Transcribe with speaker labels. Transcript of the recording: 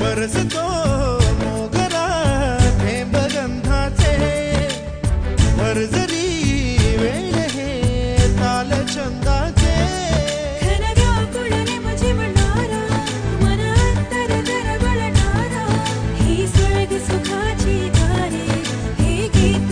Speaker 1: बरसतो मोगरा थेंब गंधाचे, भरजरी वेळ हे ताल छंदाचे.
Speaker 2: खरं व्याकुळाने मुझे म्हणणारा, मन अंतर दरवळणारा, ही स्वर्ग सुखाची दारे, हे गीत